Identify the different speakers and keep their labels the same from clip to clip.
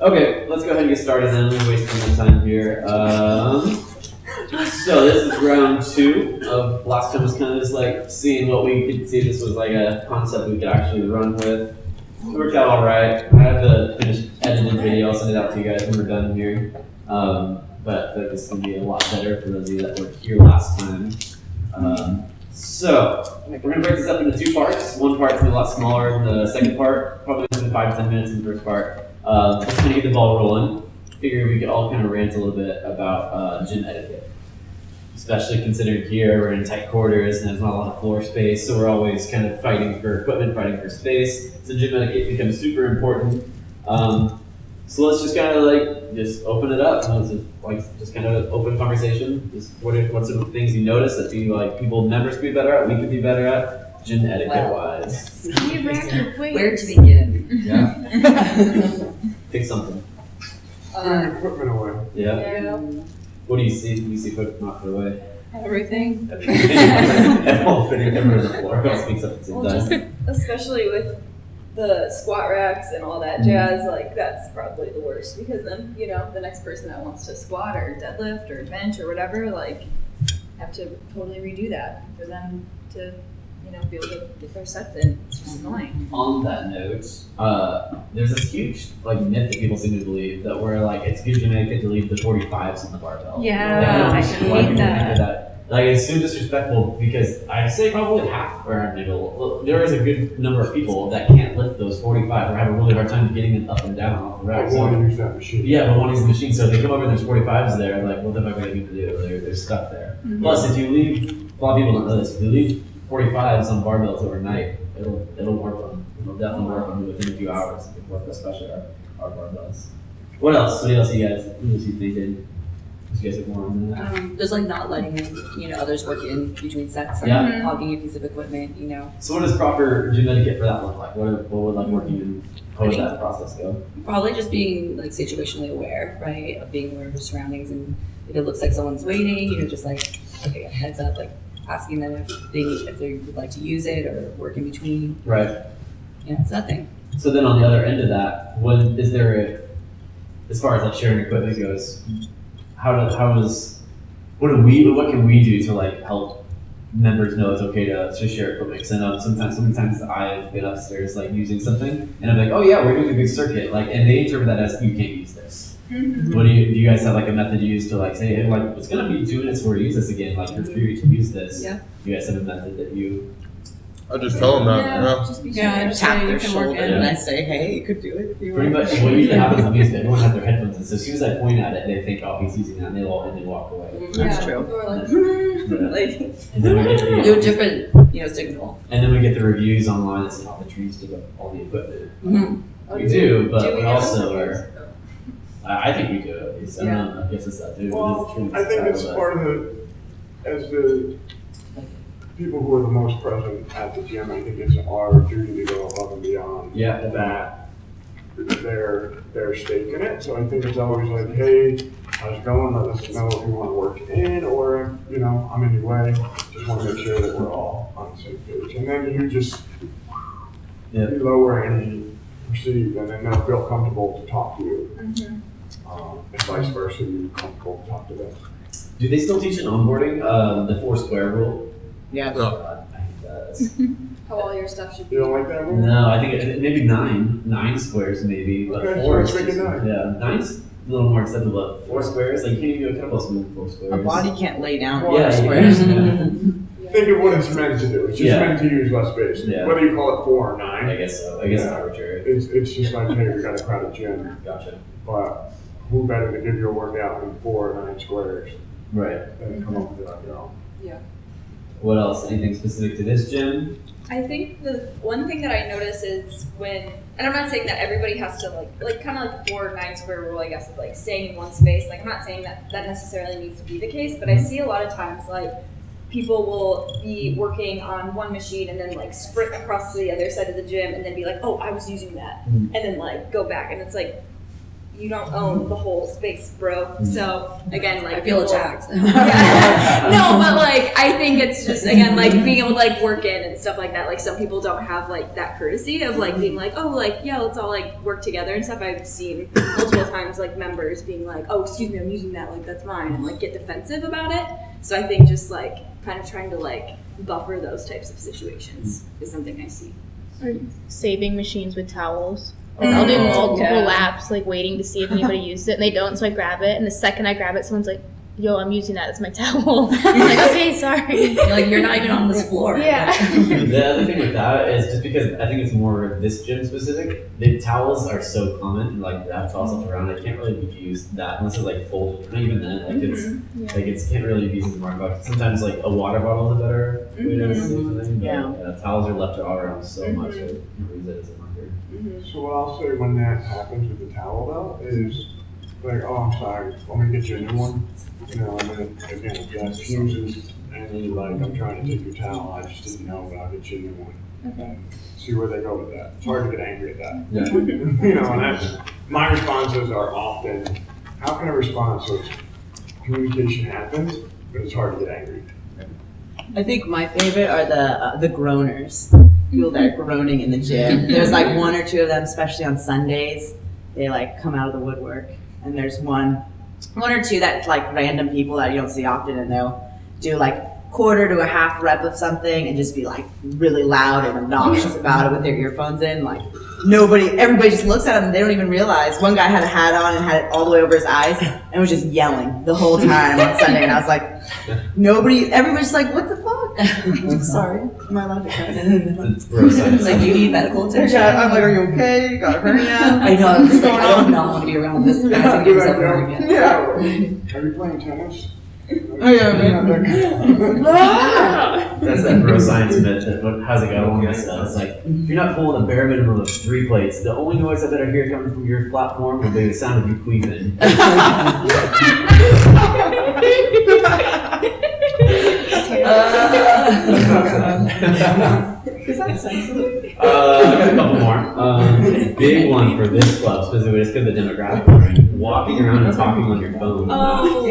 Speaker 1: Okay, let's go ahead and get started then. We're wasting the time here. So this is round 2 of last time was kind of just like seeing what we could see. This was like a concept we could actually run with. It worked out all right. I have the finished edited video. I'll send it out to you guys when we're done here. But I feel like this is going to be a lot better for those of you that were here last time. So we're going to break this up into 2 parts. One part's going to be a lot smaller than the second part. Probably within 5 to 10 minutes in the first part. Just kind of get the ball rolling. Figured we could all kind of rant a little bit about gym etiquette. Especially considering here we're in tight quarters and there's not a lot of floor space, so we're always kind of fighting for equipment, fighting for space. So gym etiquette becomes super important. So let's just kind of just open it up. Just kind of open conversation. Just what's some things you notice that you people members could be better at, we could be better at, gym etiquette wise.
Speaker 2: Where to begin?
Speaker 1: Yeah. Pick something.
Speaker 3: Putting equipment away.
Speaker 1: Yeah. What do you see? Do you see equipment not put away?
Speaker 2: Everything.
Speaker 1: Everyone putting everyone on the floor. Everyone speaks up at the same time.
Speaker 4: Especially with the squat racks and all that jazz, that's probably the worst because then, the next person that wants to squat or deadlift or bench or whatever, have to totally redo that for them to, be able to get their sets in. It's just annoying.
Speaker 1: On that note, there's this huge myth that people seem to believe that it's good gym etiquette to leave the 45s on the barbell.
Speaker 2: Yeah, I hate that.
Speaker 1: It's so disrespectful because I say probably half or there is a good number of people that can't lift those 45 or have a really hard time getting them up and down off the rack.
Speaker 3: I want to use that machine.
Speaker 1: Yeah, but want to use the machine. So if they come over and there's 45s there, what the fuck are they going to do? They're stuck there.
Speaker 2: Mm-hmm.
Speaker 1: Plus, if you leave, a lot of people don't know this, if you leave 45s on barbells overnight, it'll warp them. It'll definitely warp them within a few hours. It'll warp, especially our barbells. What else? What else you guys thinking? You guys have more on that?
Speaker 2: Just not letting others work in between sets,
Speaker 1: Yeah.
Speaker 2: hogging a piece of equipment,
Speaker 1: So what does proper gym etiquette for that look like? What would working in, how would that process go?
Speaker 2: Probably just being situationally aware, right? Of being aware of your surroundings, and if it looks like someone's waiting, just okay, a heads up, asking them if they would like to use it or work in between.
Speaker 1: Right.
Speaker 2: It's nothing.
Speaker 1: So then on the other end of that, as far as sharing equipment goes, what can we do to help members know it's okay to share equipment? Because I know sometimes I've been upstairs using something and I'm oh yeah, we're doing a big circuit, and they interpret that as you can't use this. Mm-hmm. What do you guys have a method you use to say, hey, it's gonna be 2 minutes before you use this again, you're free to use this.
Speaker 2: Yeah.
Speaker 1: Do you guys have a method that you
Speaker 5: I just tell them that.
Speaker 2: Just tap their shoulder and I say, hey, you could do it if you
Speaker 1: Pretty
Speaker 2: want.
Speaker 1: much what usually happens with me is everyone has their headphones in, so as soon as I point at it, they think, oh, he's using that, and they walk away.
Speaker 2: That's true.
Speaker 4: Or
Speaker 1: And then we get
Speaker 2: Do a different, signal.
Speaker 1: And then we get the reviews online that say how the trees took up all the equipment.
Speaker 2: Mm-hmm.
Speaker 1: We do, but we
Speaker 4: have
Speaker 1: also
Speaker 4: reviews?
Speaker 1: are. I think we do at least. I don't know. I guess it's that too.
Speaker 3: Well, I think it's part of as the people who are the most present at the gym, I think it's our duty to go above and beyond that their stake in it. So I think it's always hey, how's it going? Let us know if you want to work in or if, I'm in your way. Just want to make sure that we're all on the same page. And then you just you lower any perceived, and then they'll feel comfortable to talk to you.
Speaker 4: Mm-hmm.
Speaker 3: And vice versa, you're comfortable to talk to them.
Speaker 1: Do they still teach in onboarding the 4 square rule?
Speaker 2: Yeah.
Speaker 1: God, I hate that.
Speaker 4: How all your stuff should be.
Speaker 3: You don't like that rule?
Speaker 1: No, I think maybe 9 squares maybe, but
Speaker 3: Okay,
Speaker 1: 4
Speaker 3: so
Speaker 1: is
Speaker 3: let's make it 9.
Speaker 1: Yeah, 9's a little more acceptable. 4 squares, you can't even do a kettlebell swing with 4 squares.
Speaker 6: A body can't lay down
Speaker 1: Yeah,
Speaker 6: 4 squares.
Speaker 3: Think of what it's meant to do. It's just meant to use less space.
Speaker 1: Yeah.
Speaker 3: Whether you call it 4 or 9.
Speaker 1: I guess so. I guess it's arbitrary.
Speaker 3: It's just hey, we got a crowded gym.
Speaker 1: Gotcha.
Speaker 3: But who better to give you a workout in 4 or 9 squares
Speaker 1: Right.
Speaker 3: than come up with it on your own?
Speaker 4: Yeah.
Speaker 1: What else? Anything specific to this gym?
Speaker 4: I think the one thing that I notice is when, and I'm not saying that everybody has to kind of the 4 9 square rule, I guess, of staying in one space. I'm not saying that necessarily needs to be the case, but I see a lot of times people will be working on one machine and then sprint across to the other side of the gym and then be oh, I was using that, and then go back, and it's you don't own the whole space, bro. So again, like
Speaker 2: I feel
Speaker 4: people-
Speaker 2: attacked.
Speaker 4: Yeah. No, but like I think it's just again like being able to like work in and stuff like that. Like some people don't have like that courtesy of like being like, oh, like yeah, let's all like work together and stuff. I've seen multiple times like members being like, oh, excuse me, I'm using that, like that's mine, and like get defensive about it. So I think just like kind of trying to like buffer those types of situations is something I see.
Speaker 6: Or saving machines with towels. Like I'll do multiple laps, like waiting to see if anybody used it, and they don't. So I grab it, and the second I grab it, someone's like, "Yo, I'm using that as my towel." I'm like, "Okay, sorry."
Speaker 2: Like you're not even on this floor.
Speaker 6: Yeah.
Speaker 1: The other thing with that is just because I think it's more this gym specific, the towels are so common and like they have towels all around, it can't really be used that unless it's like folded. Not even then, like it's like it's can't really be used as a marker box. Sometimes like a water bottle is a better way to say something. But,
Speaker 2: Yeah.
Speaker 1: towels are left all around so much that you can use it as a marker.
Speaker 3: So what I'll say when that happens with the towel though is like, oh, I'm sorry, want me to get you a new one? You know, and then again, if you have fuses and then you're like, I'm trying to take your towel, I just didn't know, but I'll get you a new one.
Speaker 6: Okay.
Speaker 3: See where they go with that. It's hard to get angry at that.
Speaker 1: Yeah.
Speaker 3: You know, and that's, my responses are often, how can I respond so it's, communication happens, but it's hard to get angry.
Speaker 7: I think my favorite are the groaners. People that are groaning in the gym. There's like one or two of them, especially on Sundays. They like come out of the woodwork, and there's one or two that's like random people that you don't see often, and they'll do like quarter to a half rep of something and just be like really loud and obnoxious about it with their earphones in. Like everybody just looks at them and they don't even realize. One guy had a hat on and had it all the way over his eyes and was just yelling the whole time on Sunday. And I was like, everybody's like, what the fuck? Sorry, am I allowed to cuss?
Speaker 1: It's gross.
Speaker 2: It's like, do you need medical attention?
Speaker 7: I'm like, are you okay? You got a hernia?
Speaker 2: I know. I'm just like, I do not want to be around this guy to get himself over again.
Speaker 3: Yeah. Are you playing tennis?
Speaker 7: Oh yeah, man.
Speaker 1: That's that bro science myth that how's it go? It's like if you're not pulling a bare minimum of 3 plates, the only noise I better hear coming from your platform will be the sound of you queefing. I got a couple more. Big one for this club specifically, just because of the demographic. Walking around and talking on your phone.
Speaker 4: Oh,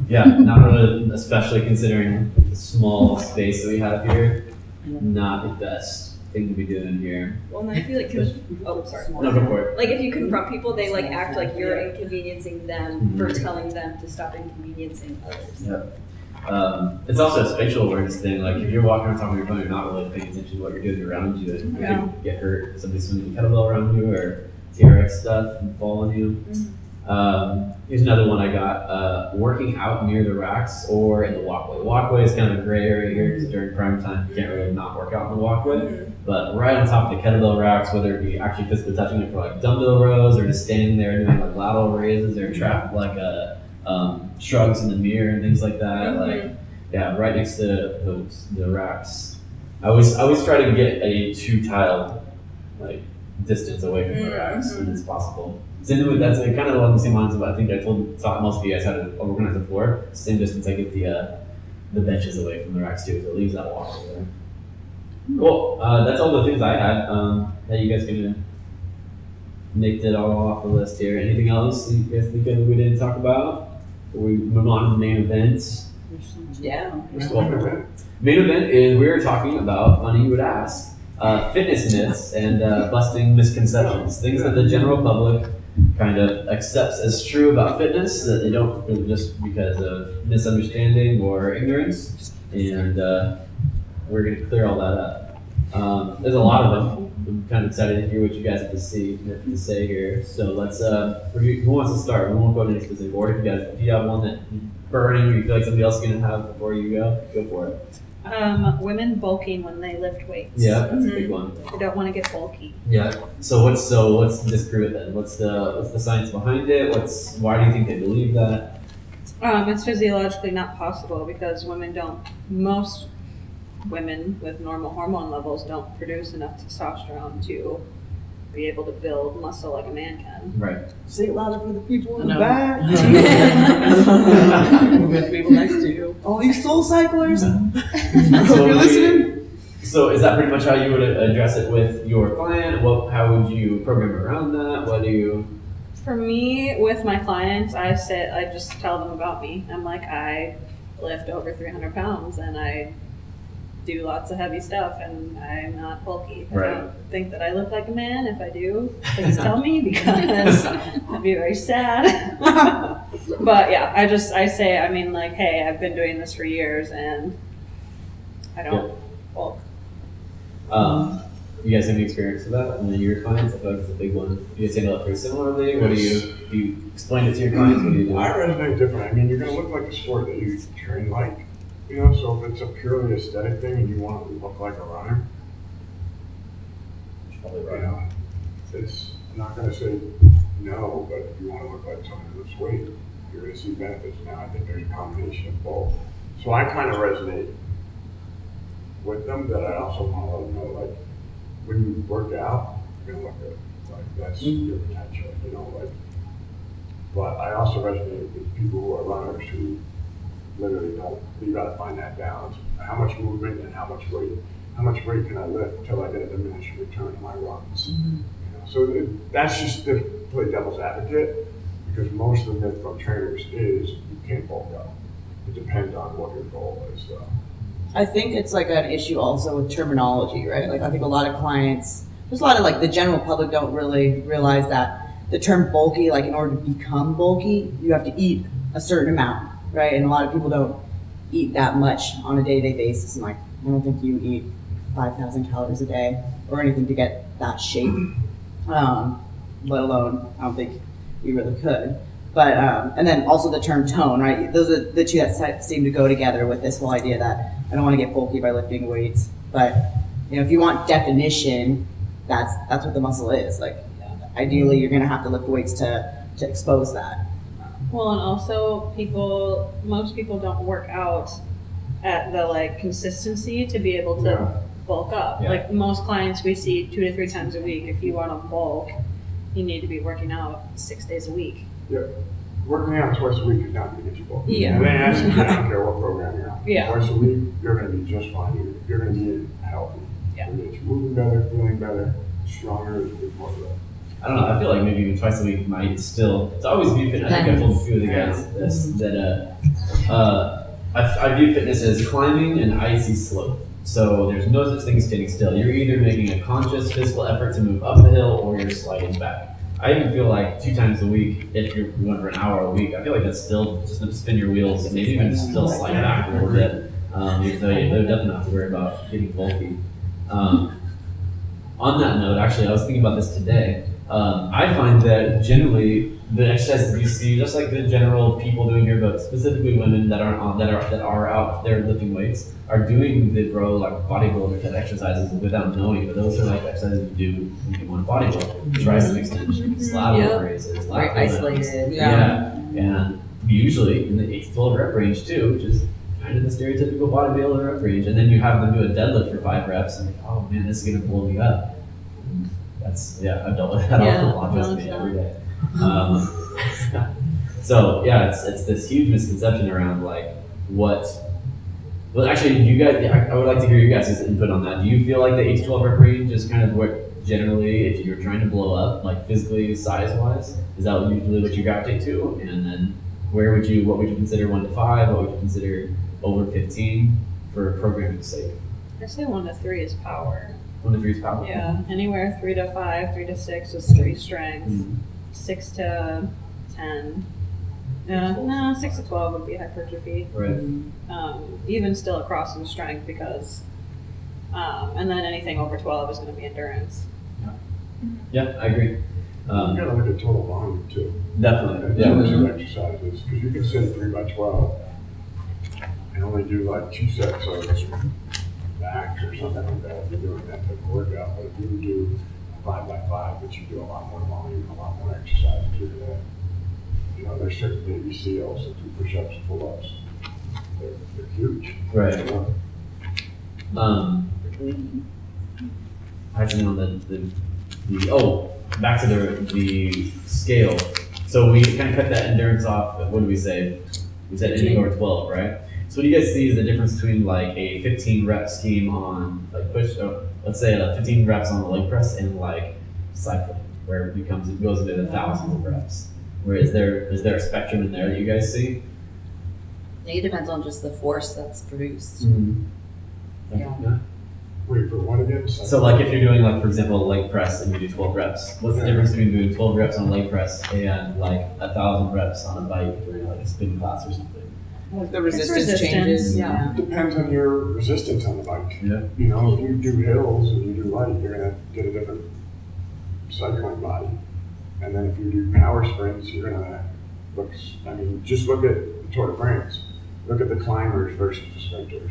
Speaker 1: Yeah, not really, especially considering the small space that we have here. Not the best thing to be doing here.
Speaker 4: Well, and I feel like, sorry.
Speaker 1: No, go for it.
Speaker 4: Like if you confront people, they like act like you're inconveniencing them for telling them to stop inconveniencing others.
Speaker 1: Yep. It's also a spatial awareness thing. Like if you're walking around talking on your phone, you're not really paying attention to what you're doing around you, and you could get hurt. Somebody swinging a kettlebell around you or TRX stuff and fall on you. Here's another one I got. Working out near the racks or in the walkway. The walkway is kind of a gray area here because during prime time you can't really not work out in the walkway. But right on top of the kettlebell racks, whether it be actually physically touching it for like dumbbell rows or just standing there doing like lateral raises or shrugs in the mirror and things like that. Like right next to the racks. I always try to get a 2-tile like distance away from the racks when it's possible. That's kind of along the same lines of I think I taught most of you guys how to organize the floor. Same distance I get the benches away from the racks too, so it leaves that walkway there. Cool. That's all the things I had. That you guys gonna nicked it all off the list here. Anything else you guys think we didn't talk about? Before we move on to the main event.
Speaker 2: Yeah.
Speaker 1: Main event is we are talking about, funny you would ask, fitness myths and busting misconceptions. Things that the general public kind of accepts as true about fitness that they don't just because of misunderstanding or ignorance. And we're going to clear all that up. There's a lot of them. I'm kind of excited to hear what you guys have to say here. So let's review. Who wants to start? We won't go into any specific order. If you have one that burning or you feel like somebody else is going to have before you go for it.
Speaker 8: Women bulking when they lift weights.
Speaker 1: Yeah, that's a big one.
Speaker 8: They don't want to get bulky.
Speaker 1: Yeah. So let's disprove it then. What's the science behind it? Why do you think they believe that?
Speaker 8: It's physiologically not possible because most women with normal hormone levels don't produce enough testosterone to be able to build muscle like a man can.
Speaker 1: Right.
Speaker 7: Say it louder for the people in the
Speaker 2: No.
Speaker 7: back.
Speaker 2: With people next to you.
Speaker 7: All these soul cyclers.
Speaker 1: So
Speaker 7: You're listening?
Speaker 1: So is that pretty much how you would address it with your client? How would you program around that? What do you?
Speaker 8: For me, with my clients, I just tell them about me. I'm like, I lift over 300 pounds and I do lots of heavy stuff and I'm not bulky. I
Speaker 1: Right.
Speaker 8: don't think that I look like a man. If I do, please tell me because I'd be very sad. But yeah, I say, I mean, like, hey, I've been doing this for years and I don't bulk.
Speaker 1: You guys have any experience with that? And then your clients, I feel like it's a big one. Do you guys handle it pretty similarly? What do you explain it to your clients? What do you do?
Speaker 3: I resonate different. I mean, you're gonna look like the sport that you train like, you know, so if it's a purely aesthetic thing and you want to look like a runner,
Speaker 1: Probably
Speaker 3: you
Speaker 1: right.
Speaker 3: know, it's, I'm not gonna say no, but if you want to look like someone who lifts weight, you're gonna see benefits. Now, I think there's a combination of both. So I kind of resonate with them, that I also want to let them know, like, when you work out, you're gonna look good. Like, that's your potential, you know, like. But I also resonate with people who are runners who literally don't. You gotta find that balance. How much movement and how much weight? How much weight can I lift until I get a diminished return on my runs? You know, so that's just to play devil's advocate, because most of the myth from trainers is you can't bulk up. It depends on what your goal is. So.
Speaker 7: I think it's like an issue also with terminology, right? Like I think a lot of clients, there's a lot of like the general public don't really realize that the term bulky, like in order to become bulky, you have to eat a certain amount, right? And a lot of people don't eat that much on a day-to-day basis. And like, I don't think you eat 5,000 calories a day or anything to get that shape, let alone, I don't think you really could. But, and then also the term tone, right? Those are the two that seem to go together with this whole idea that I don't want to get bulky by lifting weights. But, you know, if you want definition, that's what the muscle is. Like, ideally, you're going to have to lift weights to expose that.
Speaker 8: Well, and also most people don't work out at the like consistency to be able to bulk up.
Speaker 1: Yeah.
Speaker 8: Like most clients we see 2 to 3 times a week. If you want to bulk, you need to be working out 6 days a week.
Speaker 3: Yeah, working out twice a week is not going to get you bulky.
Speaker 8: Yeah.
Speaker 3: And then that's, I don't care what program you're on.
Speaker 8: Yeah.
Speaker 3: Twice a week, you're going to be just fine. You're going to be healthy.
Speaker 8: Yeah.
Speaker 3: You're going to get you moving better, feeling better, stronger, is more of that.
Speaker 1: I don't know. I feel like maybe even twice a week might still. It's always view fitness. I think I told a few of the guys this that I view fitness as climbing an icy slope. So there's no such thing as standing still. You're either making a conscious physical effort to move up the hill or you're sliding back. I even feel like 2 times a week, if you're going for an hour a week, I feel like that's still just to spin your wheels, maybe even still slide back a little bit. They're definitely not to worry about getting bulky. On that note, actually, I was thinking about this today. I find that generally the exercises you see, just like the general people doing here, but specifically women that are out there lifting weights, are doing the like bodybuilder type exercises without knowing. But those are like exercises you do when you want to bodybuild: tricep extensions, lateral raises,
Speaker 2: Very
Speaker 1: lateral
Speaker 2: isolated.
Speaker 1: yeah, and usually in the 8 to 12 rep range too, which is kind of the stereotypical bodybuilder rep range. And then you have them do a deadlift for 5 reps, and like, oh man, this is gonna blow me up. I've dealt with that
Speaker 8: Yeah,
Speaker 1: a lot every day. So yeah, it's this huge misconception around like what. Well, actually, you guys, I would like to hear you guys' input on that. Do you feel like the 8 to 12 rep range is kind of what generally, if you're trying to blow up, like physically, size wise, is that usually what you gravitate to? And then what would you consider 1 to 5? What would you consider over 15 for programming's sake?
Speaker 8: I say 1 to 3 is power.
Speaker 1: 1 to 3 is power.
Speaker 8: Yeah, anywhere 3 to 5, 3 to 6 is street strength.
Speaker 1: Mhm.
Speaker 8: 6 to 10. No, 6 to 12 would be hypertrophy.
Speaker 1: Right.
Speaker 8: Even still across in strength because, and then anything over 12 is going to be endurance.
Speaker 1: Yeah, I agree.
Speaker 3: You gotta look at total volume too.
Speaker 1: Definitely.
Speaker 3: Yeah.
Speaker 1: Yeah.
Speaker 3: Two exercises, because you can sit 3 by 12 and only do like 2 sets of back or something like that if you're doing that type of workout. But if you do 5 by 5, but you do a lot more volume, a lot more exercise, you're gonna, you know, there's certain baby seals that do push-ups and pull-ups. They're huge.
Speaker 1: Right.
Speaker 3: You know?
Speaker 1: Actually, on back to the scale. So we kind of cut that endurance off. What did we say? We said anything over 12, right? So what do you guys see is the difference between like a 15 rep scheme on like push, let's say 15 reps on the leg press and like cycling, where it goes into the thousands of reps? Where is there a spectrum in there that you guys see?
Speaker 2: I think it depends on just the force that's produced.
Speaker 1: Yeah.
Speaker 3: Wait, for what again?
Speaker 1: So like if you're doing like, for example, a leg press and you do 12 reps, what's the difference between doing 12 reps on a leg press and like 1,000 reps on a bike during like a spin class or something?
Speaker 7: If the resistance
Speaker 8: resistance.
Speaker 7: changes,
Speaker 2: Yeah.
Speaker 3: Depends on your resistance on the bike.
Speaker 1: Yeah.
Speaker 3: You know, if you do hills and you do light, you're gonna get a different cycling body. And then if you do power sprints, you're gonna just look at the Tour de France. Look at the climbers versus the sprinters.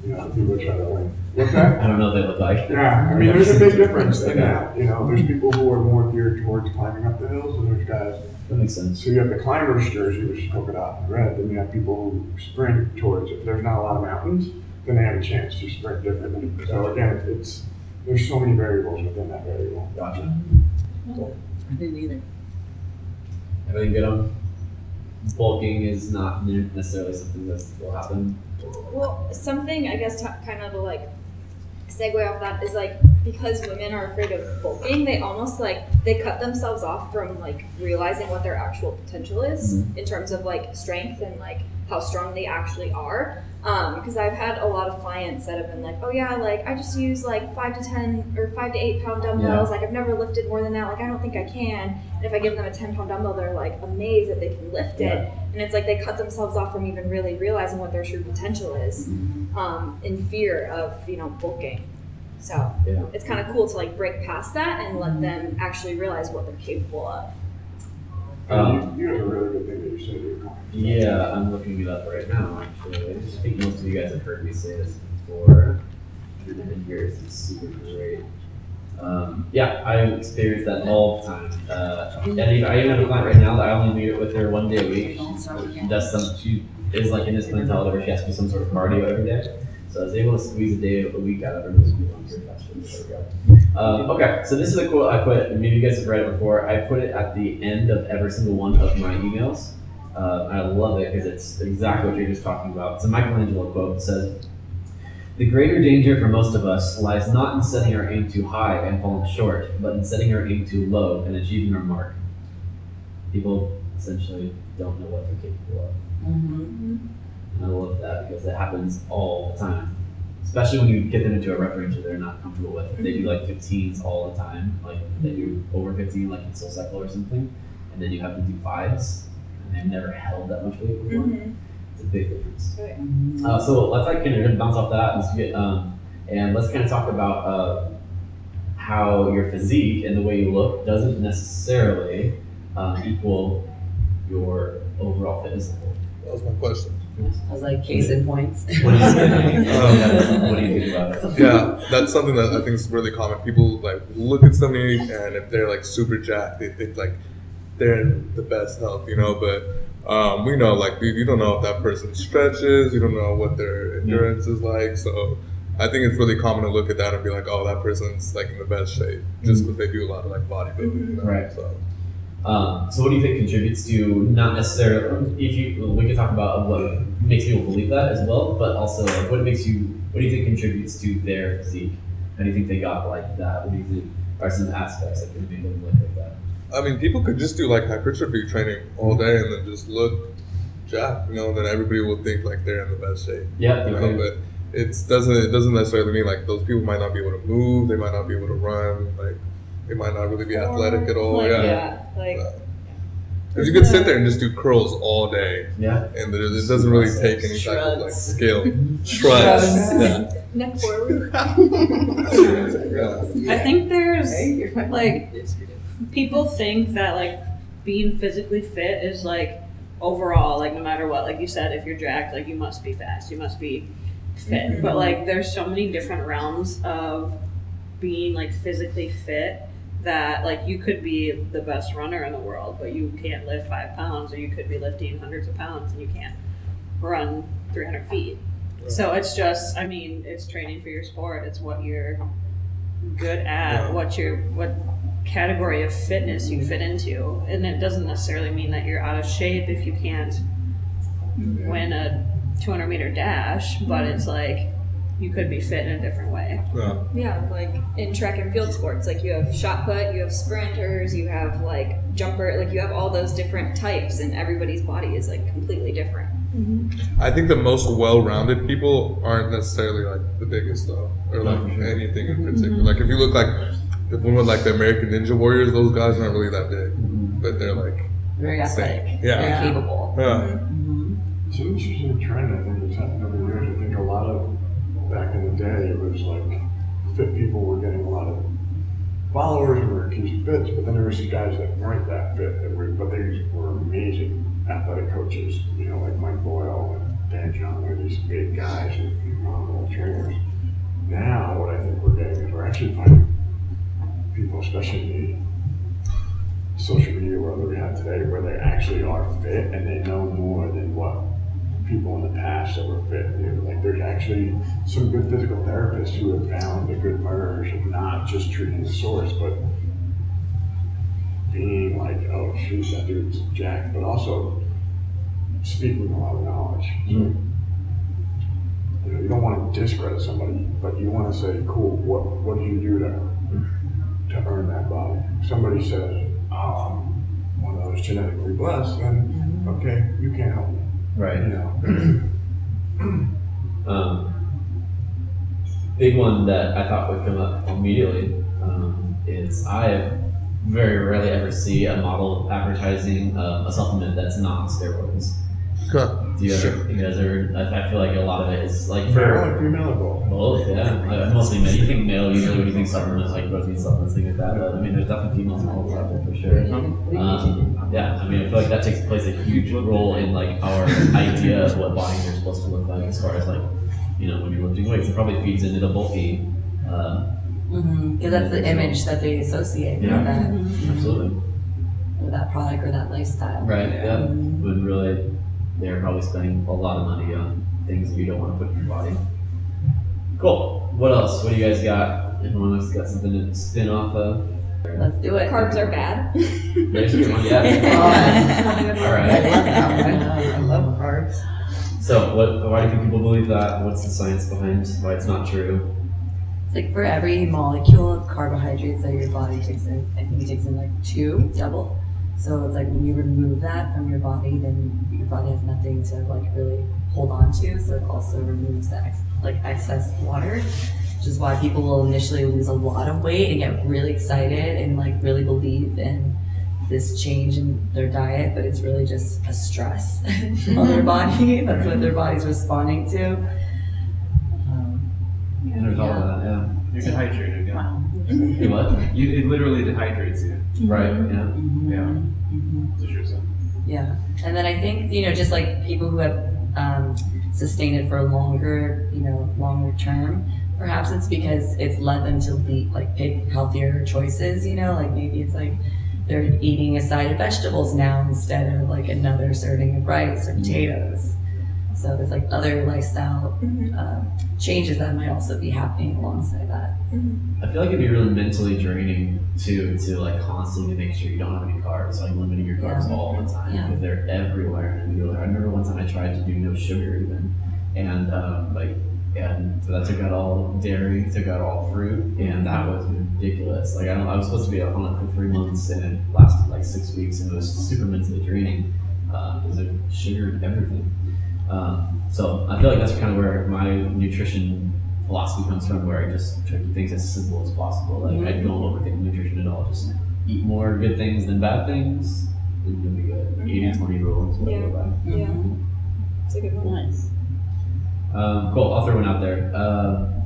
Speaker 3: You know, the people who try to win. What's that?
Speaker 1: I don't know what they look like.
Speaker 3: Yeah, I mean, there's a big difference in that. You know, there's people who are more geared towards climbing up the hills, and there's guys.
Speaker 1: That makes sense.
Speaker 3: So you have the climbers jersey, which is polka dot and red. Then you have people who sprint towards it. If there's not a lot of mountains, then they have a chance to sprint differently. So again, there's so many variables within that variable.
Speaker 1: Gotcha.
Speaker 7: I didn't either.
Speaker 1: Everything good on? Bulking is not necessarily something that will happen.
Speaker 4: Well, something I guess kind of to like segue off that is like because women are afraid of bulking, they almost like they cut themselves off from like realizing what their actual potential is in terms of like strength and like how strong they actually are. Because I've had a lot of clients that have been like, oh yeah, like I just use like 5 to 10 or 5 to 8 pound dumbbells. Like I've never lifted more than that. Like I don't think I can. And if I give them a 10-pound dumbbell, they're like amazed that they can lift it. And it's like they cut themselves off from even really realizing what their true potential is in fear of, bulking. So it's kind of cool to like break past that and let them actually realize what they're capable of.
Speaker 3: You have a really good thing that you said here.
Speaker 1: Yeah, I'm looking it up right now, actually. I think most of you guys have heard me say this before. And here's it's super great. I experience that all the time. And I even have a client right now that I only meet with her 1 day a week. She is like in this clientele where she has to do some sort of cardio every day. So I was able to squeeze a day a week out of her. Okay, so this is a quote I put, and maybe you guys have read it before. I put it at the end of every single one of my emails. I love it because it's exactly what you're just talking about. It's a Michelangelo quote. It says, "The greater danger for most of us lies not in setting our aim too high and falling short, but in setting our aim too low and achieving our mark." People essentially don't know what they're capable of. And I love that because it happens all the time. Especially when you get them into a rep range that they're not comfortable with. If they do like 15s all the time, like they do over 15 like in SoulCycle or something, and then you have to do 5s, and they've never held that much weight before. It's a big difference. So let's like kind of bounce off that and let's kind of talk about how your physique and the way you look doesn't necessarily equal your overall fitness level.
Speaker 5: That was my question.
Speaker 2: I was like, case in points.
Speaker 1: What do you think? What do you think about it?
Speaker 5: Yeah, that's something that I think is really common. People like look at somebody, and if they're like super jacked, they think like they're in the best health, But we know like you don't know if that person stretches, you don't know what their endurance is like. So I think it's really common to look at that and be like, oh, that person's like in the best shape just because they do a lot of like bodybuilding.
Speaker 1: Right. So what do you think contributes to not necessarily, we can talk about what makes people believe that as well, but also like what do you think contributes to their physique? How do you think they got like that? What do you think are some aspects that could make them look like that?
Speaker 5: I mean, people could just do like hypertrophy training all day and then just look jacked, then everybody will think like they're in the best shape.
Speaker 1: Yeah.
Speaker 5: But it doesn't necessarily mean like those people might not be able to move, they might not be able to run, like they might not really be athletic at all. Because you could sit there and just do curls all day. Yeah. And it doesn't really take any type of like skill. Shrugs. Yeah.
Speaker 4: Neck forward.
Speaker 8: I think there's like people think that like being physically fit is like overall, like no matter what, like you said, if you're jacked, like you must be fast, you must be fit. But like there's so many different realms of being like physically fit that like you could be the best runner in the world, but you can't lift 5 pounds, or you could be lifting hundreds of pounds and you can't run 300 feet. So it's just, it's training for your sport. It's what you're good at, what category of fitness you fit into. And it doesn't necessarily mean that you're out of shape if you can't win a 200-meter dash, but it's like you could be fit in a different way.
Speaker 5: Yeah.
Speaker 4: Yeah, like in track and field sports, like you have shot put, you have sprinters, you have like jumper, like you have all those different types, and everybody's body is like completely different.
Speaker 5: I think the most well-rounded people aren't necessarily like the biggest though, or like anything in particular. Like if you look like the one with like the American Ninja Warriors, those guys aren't really that big, but they're like
Speaker 2: Very athletic.
Speaker 5: Yeah.
Speaker 2: Very capable.
Speaker 5: yeah.
Speaker 3: It's an interesting trend, I think, that's happened over the years. I think a lot of, back in the day, it was like fit people were getting a lot of followers and were accused of fits, but then there was these guys that weren't that fit, but they were amazing athletic coaches, you know, like Mike Boyle and Dan John. They're these big guys and phenomenal trainers. Now, what I think we're getting is we're actually finding people, especially in the social media world that we have today, where they actually are fit and they know more than what people in the past that were fit knew. Like there's actually some good physical therapists who have found a good merge of not just treating the source, but being like, oh shoot, that dude's jacked, but also speaking a lot of knowledge. So, you know, you don't want to discredit somebody, but you want to say, cool, what did you do to earn that body? If somebody says, oh, I'm one of those genetically blessed, then okay, you can't help me.
Speaker 1: Right.
Speaker 3: You know.
Speaker 1: Big one that I thought would come up immediately is I very rarely ever see a model advertising a supplement that's not steroids. Do you guys ever? I feel like a lot of it is like
Speaker 3: Male
Speaker 1: for
Speaker 3: and female or both?
Speaker 1: both, yeah. Mostly male. You think male usually when you think supplements, like protein supplements, things like that. But I mean, there's definitely females models out there for sure. Yeah, I mean, I feel like that plays a huge role in like our idea of what bodies are supposed to look like, as far as like, you know, when you're lifting weights. It probably feeds into the bulky.
Speaker 2: Because that's the image that they associate with that,
Speaker 1: Absolutely.
Speaker 2: with that product or that lifestyle.
Speaker 1: Right. Yeah. When really, they're probably spending a lot of money on things that you don't want to put in your body. Cool. What else? What do you guys got? Everyone else got something to spin off of?
Speaker 2: Let's do it.
Speaker 4: Carbs are bad.
Speaker 1: There's a good one. Yeah. All right.
Speaker 7: I love carbs.
Speaker 1: So, why do you think people believe that? What's the science behind why it's not true?
Speaker 2: It's like for every molecule of carbohydrates that your body takes in, I think it takes in like 2, double. So it's like when you remove that from your body, then your body has nothing to like really hold on to. So it also removes the excess water, which is why people will initially lose a lot of weight and get really excited and like really believe in this change in their diet, but it's really just a stress on their body. That's what their body's responding to.
Speaker 1: I never thought of that. Yeah.
Speaker 9: You're dehydrated, yeah.
Speaker 1: You what?
Speaker 9: It literally dehydrates you.
Speaker 1: Right. Yeah.
Speaker 9: Yeah. That's what you're saying.
Speaker 2: Yeah, and then I think, you know, just like people who have sustained it for longer term, perhaps it's because it's led them to pick healthier choices, you know, like maybe it's like they're eating a side of vegetables now instead of like another serving of rice or potatoes. So there's like other lifestyle changes that might also be happening alongside that.
Speaker 1: I feel like it'd be really mentally draining to like constantly make sure you don't have any carbs, like limiting your carbs all the time because they're everywhere. And I remember one time I tried to do no sugar even, and so that took out all dairy, took out all fruit, and that was ridiculous. Like I was supposed to be on it for 3 months, and it lasted like 6 weeks, and it was super mentally draining because of sugar and everything. So I feel like that's kind of where my nutrition philosophy comes from, where I just try to keep things as simple as possible. Like I don't overthink nutrition at all. Just eat more good things than bad things, and you'll be good. 80-20 rule is what I go by.
Speaker 4: Yeah. It's a good one.
Speaker 7: Nice.
Speaker 1: Cool. I'll throw one out there.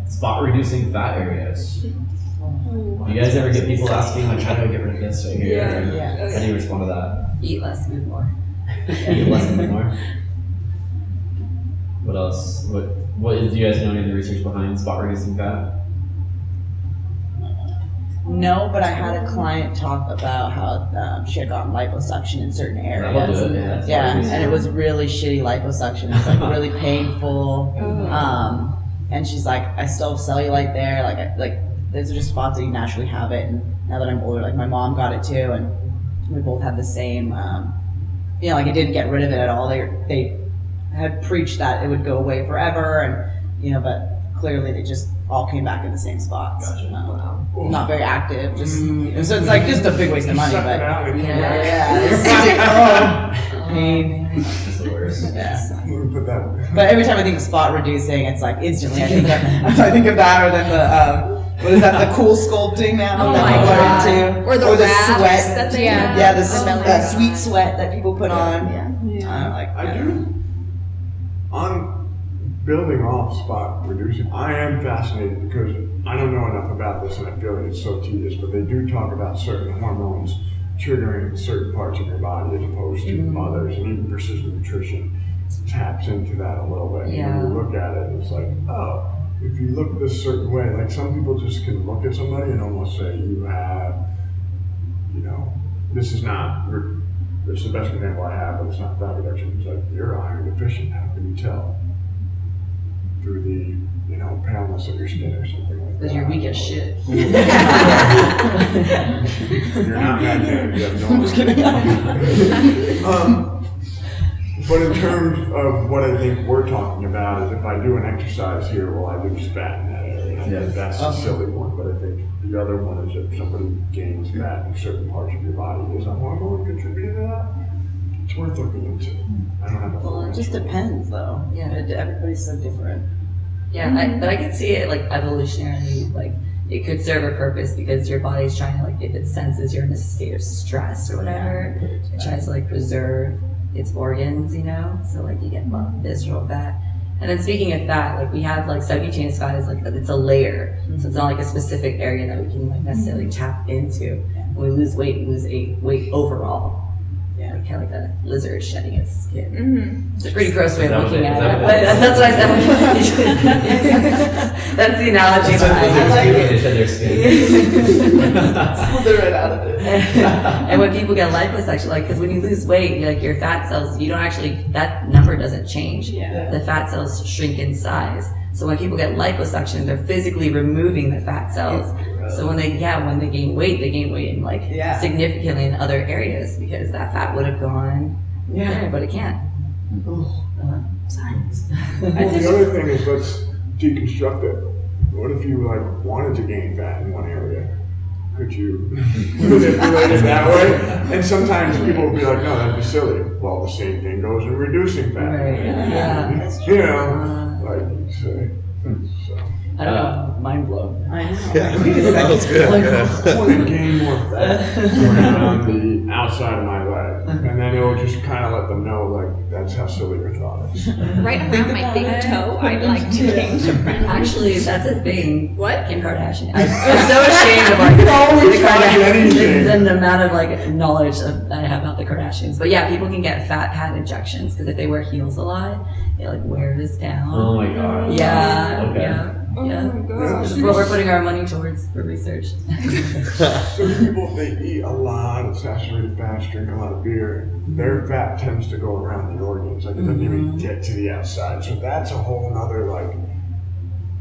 Speaker 1: Spot reducing fat areas. Do you guys ever get people asking like, how do I get rid of this right here?
Speaker 4: Yeah.
Speaker 1: How do you respond to that?
Speaker 2: Eat less, move more.
Speaker 1: Eat less and more. What else? What do you guys know any of the research behind spot reducing fat?
Speaker 7: No, but I had a client talk about how she had gotten liposuction in certain areas.
Speaker 1: That'll do it,
Speaker 7: Yeah, and it was really shitty liposuction. It was like really painful. And she's like, I still have cellulite there. Like there's just spots that you naturally have it. And now that I'm older, like my mom got it too, and we both had the same. Like it didn't get rid of it at all. They had preached that it would go away forever, and but clearly they just all came back in the same spots. Not very active, just so it's like just a big waste of money.
Speaker 3: Suck
Speaker 7: But
Speaker 3: it out and
Speaker 7: pain.
Speaker 1: That's the worst.
Speaker 7: Yeah.
Speaker 3: You can put that.
Speaker 7: But every time I think of spot reducing, it's like instantly I think of that, or then the what is that? The cool sculpting now
Speaker 4: Oh
Speaker 7: that
Speaker 4: my
Speaker 7: people
Speaker 4: God.
Speaker 7: are into,
Speaker 4: Or the wraps
Speaker 7: sweat.
Speaker 4: that they
Speaker 6: Yeah.
Speaker 4: have.
Speaker 7: Yeah, the
Speaker 6: Belly
Speaker 7: sweet sweat that people put on.
Speaker 8: Yeah.
Speaker 3: I do. On building off spot reducing, I am fascinated because I don't know enough about this and I feel like it's so tedious, but they do talk about certain hormones triggering certain parts of your body as opposed to others, and even precision nutrition taps into that a little bit.
Speaker 2: Yeah.
Speaker 3: When you look at it, it's like, oh, if you look this certain way, like some people just can look at somebody and almost say, you have, this is not, it's the best example I have, but it's not fat reduction. It's like, you're iron deficient, how can you tell? Through the, paleness of your skin or something like that.
Speaker 2: Because you're weak as shit.
Speaker 3: You're not magnetic, you have no but in terms of what I think we're talking about is if I do an exercise here, will I lose fat in that area? I think that's a silly one, but I think the other one is if somebody gains fat in certain parts of your body, is a hormone contributing to that? It's worth looking into. I don't have a full
Speaker 7: Well, it just
Speaker 3: answer.
Speaker 7: depends, though.
Speaker 2: Yeah.
Speaker 7: Everybody's so different.
Speaker 2: Yeah, but I can see it like evolutionarily, like it could serve a purpose because your body's trying to like, if it senses you're in a state of stress or whatever, it tries to like preserve its organs, so like you get visceral fat. And then speaking of fat, like we have like subcutaneous fat is like, it's a layer. So it's not like a specific area that we can like necessarily tap into. When we lose weight, we lose weight overall. Yeah, like kind of like a lizard shedding its skin. It's a pretty gross way of looking at it, but that's what I said. That's the analogy.
Speaker 1: They shed their skin.
Speaker 7: Slither right out of it.
Speaker 2: And when people get liposuction, like, because when you lose weight, like your fat cells, you don't actually, that number doesn't change.
Speaker 7: Yeah.
Speaker 2: The fat cells shrink in size. So when people get liposuction, they're physically removing the fat cells. So when they gain weight in like significantly in other areas because that fat would have gone there, but it can't. Science.
Speaker 3: Well, the other thing is let's deconstruct it. What if you like wanted to gain fat in one area? Could you manipulate it that way? And sometimes people will be like, no, that'd be silly. Well, the same thing goes in reducing fat.
Speaker 2: Right. Yeah.
Speaker 3: Like you say. So.
Speaker 2: I don't know. Mind blown.
Speaker 7: I know.
Speaker 5: Yeah, that was good.
Speaker 3: I want to gain more fat around the outside of my leg. And then it'll just kind of let them know, like, that's how silly your thought is.
Speaker 4: Right around my big toe, I'd like to gain some fat.
Speaker 2: Actually, that's a thing.
Speaker 4: What?
Speaker 2: Kim Kardashian. I'm so ashamed of like the amount of like knowledge that I have about the Kardashians. But yeah, people can get fat pad injections because if they wear heels a lot, it like wears down.
Speaker 1: Oh my god.
Speaker 2: Yeah.
Speaker 1: Okay.
Speaker 2: Yeah.
Speaker 4: Oh
Speaker 2: Yeah.
Speaker 4: my gosh.
Speaker 2: This is what we're putting our money towards for research.
Speaker 3: So people, if they eat a lot of saturated fats, drink a lot of beer, their fat tends to go around the organs. Like it doesn't even get to the outside. So that's a whole nother like,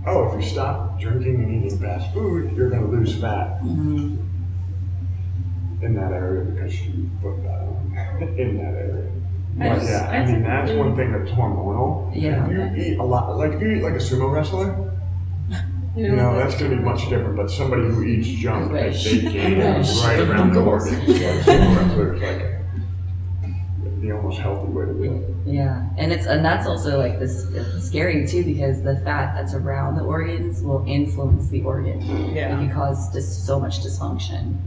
Speaker 3: oh, if you stop drinking and eating fast food, you're going to lose fat in that area because you put that on in that area. But yeah, I mean, that's one thing that's hormonal.
Speaker 2: Yeah.
Speaker 3: If you eat a lot, like if you eat like a sumo wrestler, that's going to be much different. But somebody who eats junk, like, they gain right around the organs. So a sumo wrestler is like the almost healthy way to do it.
Speaker 2: Yeah, and that's also like this. It's scary too because the fat that's around the organs will influence the organ.
Speaker 7: Yeah.
Speaker 2: It can cause just so much dysfunction.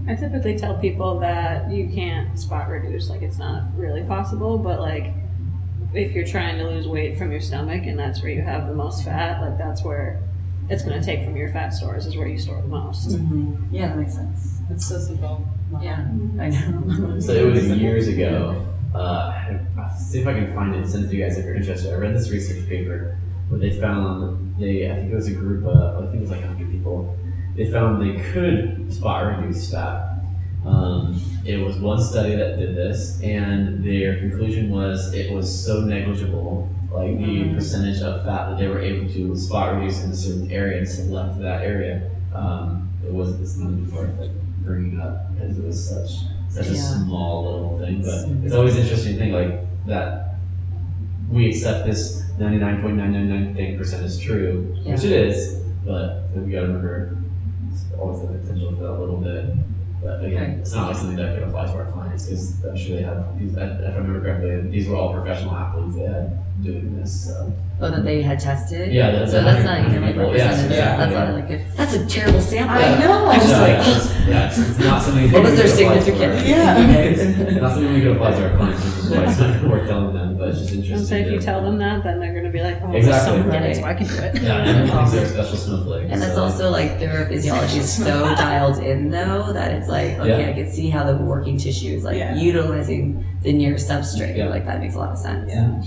Speaker 8: I typically tell people that you can't spot reduce, like it's not really possible, but like if you're trying to lose weight from your stomach and that's where you have the most fat, like that's where it's going to take from your fat stores is where you store the most.
Speaker 2: Yeah, that makes sense.
Speaker 7: It's so simple.
Speaker 2: Yeah, I know.
Speaker 1: So it was years ago. I'll see if I can find it and send it to you guys if you're interested. I read this research paper where they found I think it was a group of, I think it was like 100 people. They found they could spot reduce fat. It was one study that did this, and their conclusion was it was so negligible, like the percentage of fat that they were able to spot reduce in a certain area and select that area. It wasn't this money worth it bringing it up because it was such a small little thing. But it's always interesting to think like that we accept this 99.999% is true, which it is, but then we gotta remember it's always the potential for that a little bit. But again, it's not like something that could apply to our clients because I'm sure they had these, if I remember correctly, these were all professional athletes they had doing this. So.
Speaker 2: Oh, that they had tested?
Speaker 1: Yeah, that's
Speaker 2: so that's not even like representative.
Speaker 1: Yes,
Speaker 2: That's not like a, that's a terrible sample.
Speaker 7: I know. I was
Speaker 1: it's not something.
Speaker 2: What was their
Speaker 1: we could apply to
Speaker 2: significant?
Speaker 1: our- Not something we could apply to our clients, which is why it's not worth telling them. But it's just
Speaker 8: And
Speaker 1: interesting.
Speaker 8: so if you
Speaker 1: to-
Speaker 8: tell them that, then they're gonna be like, oh,
Speaker 1: Exactly.
Speaker 8: someone did it, so I can do it.
Speaker 1: Yeah, and everything's their special snowflake.
Speaker 2: And that's
Speaker 1: so.
Speaker 2: also like their physiology is so dialed in though that it's like, okay,
Speaker 1: Yeah.
Speaker 2: I can see how the working tissue is like
Speaker 8: Yeah.
Speaker 2: utilizing the near substrate.
Speaker 1: Yeah.
Speaker 2: Like that makes a lot of sense.
Speaker 8: Yeah.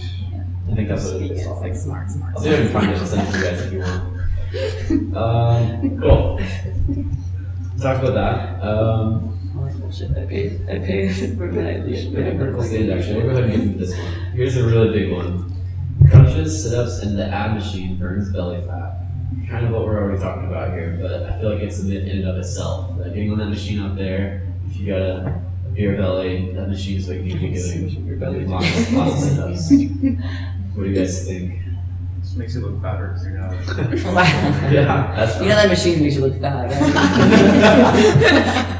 Speaker 1: I think that's what it is.
Speaker 2: It's like smart.
Speaker 1: I'll see if I can find it and send it to you guys if you want. Cool. Talk about that.
Speaker 2: I pay for my
Speaker 1: Yeah, vertical stand action. We'll go ahead and get into this one. Here's a really big one. Crunches, sit-ups, and the ab machine burns belly fat. Kind of what we're already talking about here, but I feel like it's a myth in and of itself. That getting on that machine up there, if you got a beer belly, that machine is what you need to be doing. Lots of sit-ups. What do you guys think?
Speaker 9: Just makes it look fatter because you're not.
Speaker 1: Yeah, that's
Speaker 2: You know that machine makes you look fat, right?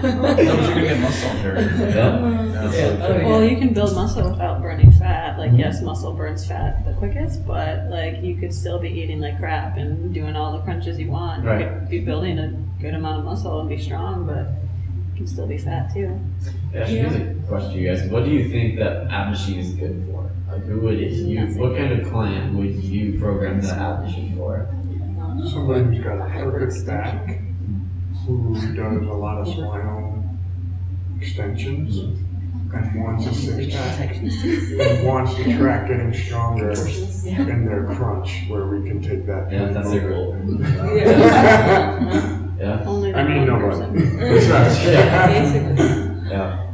Speaker 9: No, but you're gonna get muscle injury.
Speaker 1: Yeah. That's so true.
Speaker 8: Well, you can build muscle without burning fat. Like, yes, muscle burns fat the quickest, but like you could still be eating like crap and doing all the crunches you want. You
Speaker 1: Right.
Speaker 8: could be building a good amount of muscle and be strong, but you can still be fat too.
Speaker 1: Yeah, here's a question to you guys. What do you think that ab machine is good for? Like, who would, if you, what kind of client would you program that ab machine for?
Speaker 3: Somebody who's got a perfect back, who does a lot of spinal extensions, and wants a six-pack, and wants to track getting stronger in their crunch, where we can take that.
Speaker 1: Yeah, that's their goal.
Speaker 3: Yeah.
Speaker 1: Yeah.
Speaker 8: Only
Speaker 3: I
Speaker 8: that
Speaker 3: mean,
Speaker 8: one
Speaker 3: nobody.
Speaker 8: person.
Speaker 3: That's right.
Speaker 8: Basically.
Speaker 1: Yeah.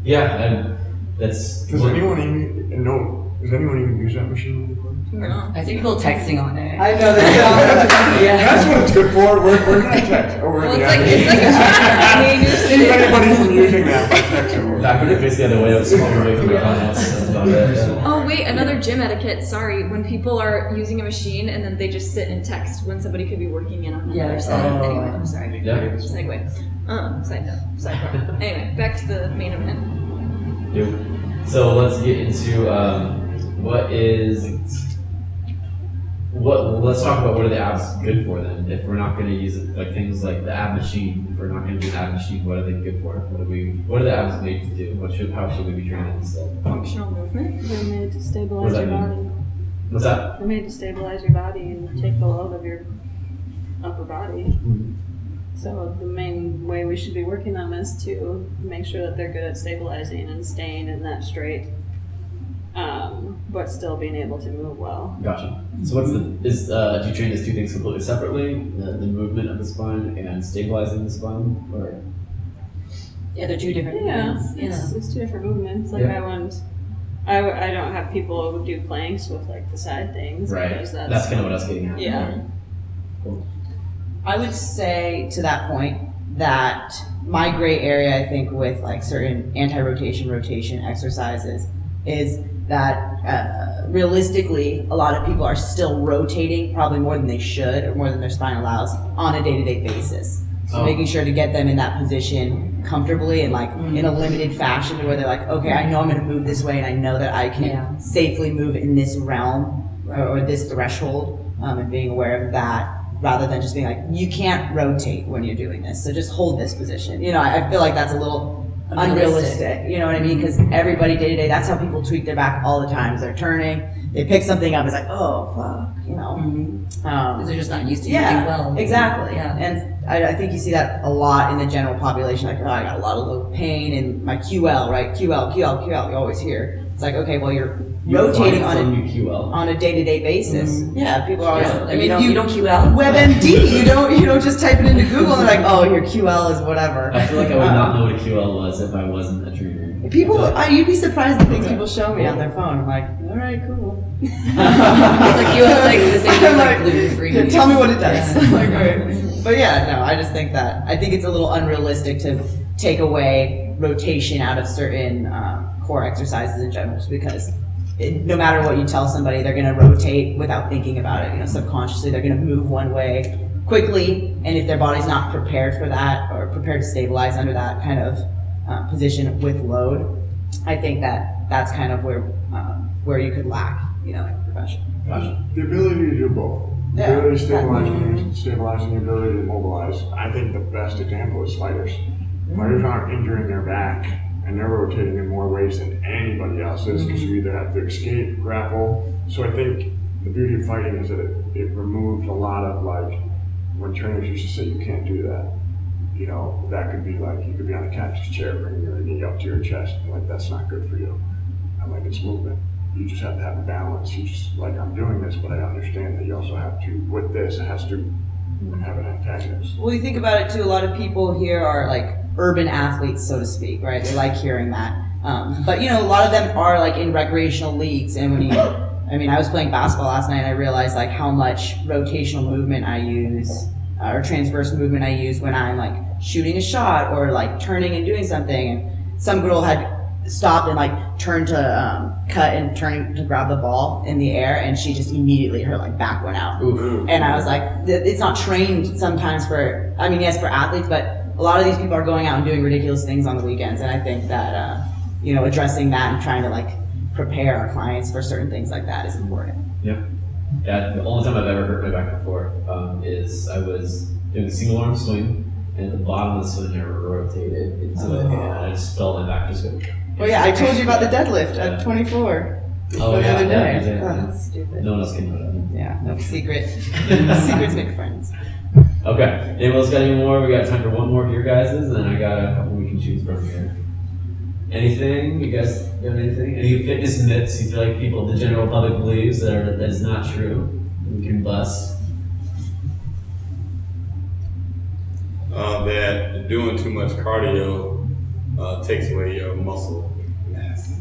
Speaker 1: Yeah, and that's.
Speaker 3: Does anyone even know? Does anyone even use that machine with the crunch?
Speaker 4: No.
Speaker 2: I see people texting on it.
Speaker 7: I know that.
Speaker 3: That's what it's good for. We're gonna text over
Speaker 4: Well,
Speaker 3: the
Speaker 4: it's like a I mean, you're
Speaker 3: Save
Speaker 4: sitting
Speaker 3: anybody from using that by text over.
Speaker 1: Back when it faced the other way, I was smoking away from my clients. That's about it. Yeah.
Speaker 4: Oh wait, another gym etiquette. Sorry, when people are using a machine and then they just sit and text when somebody could be working in on the other side. Anyway, I'm sorry.
Speaker 1: Yeah.
Speaker 4: Segue. Side note. Sidebar. Anyway, back to the main event.
Speaker 1: Yep. So let's get into let's talk about what are the abs good for then. If we're not going to use it, like things like the ab machine, if we're not going to do an ab machine, what are they good for? What are the abs made to do? How should we be training instead?
Speaker 4: Functional movement.
Speaker 8: They're made to
Speaker 1: What
Speaker 8: stabilize
Speaker 1: does
Speaker 8: your
Speaker 1: that
Speaker 8: body.
Speaker 1: What's that?
Speaker 8: They're made to stabilize your body and take the load of your upper body. So the main way we should be working them is to make sure that they're good at stabilizing and staying in that straight, but still being able to move well.
Speaker 1: Gotcha. So do you train these two things completely separately? The movement of the spine and stabilizing the spine, or?
Speaker 2: Yeah, they're two different
Speaker 8: Yeah,
Speaker 2: movements.
Speaker 8: it's two different movements. Like
Speaker 1: Yeah.
Speaker 8: I don't have people who do planks with like the side things.
Speaker 1: Right.
Speaker 8: Because
Speaker 1: That's kind of what I was getting at.
Speaker 8: Yeah.
Speaker 7: I would say to that point that my gray area, I think, with like certain anti-rotation, rotation exercises is that realistically, a lot of people are still rotating probably more than they should or more than their spine allows on a day-to-day basis. So
Speaker 1: Oh.
Speaker 7: making sure to get them in that position comfortably and like in a limited fashion to where they're like, okay, I know I'm going to move this way and I know that I can safely move in this realm or this threshold, and being aware of that rather than just being like, you can't rotate when you're doing this, so just hold this position. You know, I feel like that's a little unrealistic, you know what I mean? Because everybody day to day, that's how people tweak their back all the time. As they're turning, they pick something up, it's like, oh, fuck, you know.
Speaker 2: Because they're just not used to
Speaker 7: Yeah,
Speaker 2: moving well.
Speaker 7: exactly.
Speaker 2: Yeah.
Speaker 7: And I think you see that a lot in the general population, like, oh, I got a lot of low pain in my QL, right? QL, you always hear. It's like, okay, well, you're rotating on a day-to-day basis. Yeah, people are always,
Speaker 2: Yeah. I mean, you don't QL?
Speaker 7: WebMD, you don't just type it into Google and they're like, oh, your QL is whatever.
Speaker 1: I feel like I would not know what a QL was if I wasn't a trainer.
Speaker 7: People, you'd be surprised at things people show me on their phone. I'm like, all right, cool.
Speaker 2: It's like you have like the same thing as like gluten free.
Speaker 7: Yeah, tell me what it does. Like, right. But yeah, no, I just think it's a little unrealistic to take away rotation out of certain core exercises in general, just because no matter what you tell somebody, they're going to rotate without thinking about it. Subconsciously, they're going to move one way quickly, and if their body's not prepared for that or prepared to stabilize under that kind of position with load, I think that's kind of where you could lack, in a profession.
Speaker 3: The ability to do both. The
Speaker 7: Yeah,
Speaker 3: ability to stabilize and the ability to mobilize. I think the best example is fighters. Fighters aren't injuring their back, and they're rotating in more ways than anybody else is, because you either have to escape, grapple. So I think the beauty of fighting is that it removes a lot of, like, when trainers used to say you can't do that, that could be like, you could be on a captain's chair bringing your knee up to your chest, and like, that's not good for you. And like, it's movement. You just have to have a balance. You just, like, I'm doing this, but I understand that you also have to, with this, it has to have an antagonist.
Speaker 7: Well, you think about it too, a lot of people here are like urban athletes, so to speak, right? They like hearing that. But a lot of them are like in recreational leagues, and when I was playing basketball last night and I realized like how much rotational movement I use, or transverse movement I use when I'm like shooting a shot or like turning and doing something. And some girl had stopped and like turned to cut and turning to grab the ball in the air, and she just immediately, her like back went out.
Speaker 1: Oof.
Speaker 7: And I was like, it's not trained sometimes for, yes, for athletes, but a lot of these people are going out and doing ridiculous things on the weekends. And I think that, addressing that and trying to like prepare our clients for certain things like that is important.
Speaker 1: Yeah. Yeah, the only time I've ever hurt my back before is I was doing a single arm swing, and the bottom of the swing never rotated into it, and I just felt my back just go.
Speaker 7: Well, yeah, I told you about the deadlift at 24.
Speaker 1: Oh,
Speaker 7: The
Speaker 1: yeah,
Speaker 7: other day.
Speaker 1: you did.
Speaker 7: Oh, stupid.
Speaker 1: No one else can know that.
Speaker 7: Yeah, no secret. Secrets make friends.
Speaker 1: Okay. Anyone else got any more? We got time for one more of your guys's, and then I got a couple we can choose from here. Anything? You guys got anything? Any fitness myths you feel like the general public believes that is not true? We can bust.
Speaker 10: That doing too much cardio takes away your muscle mass.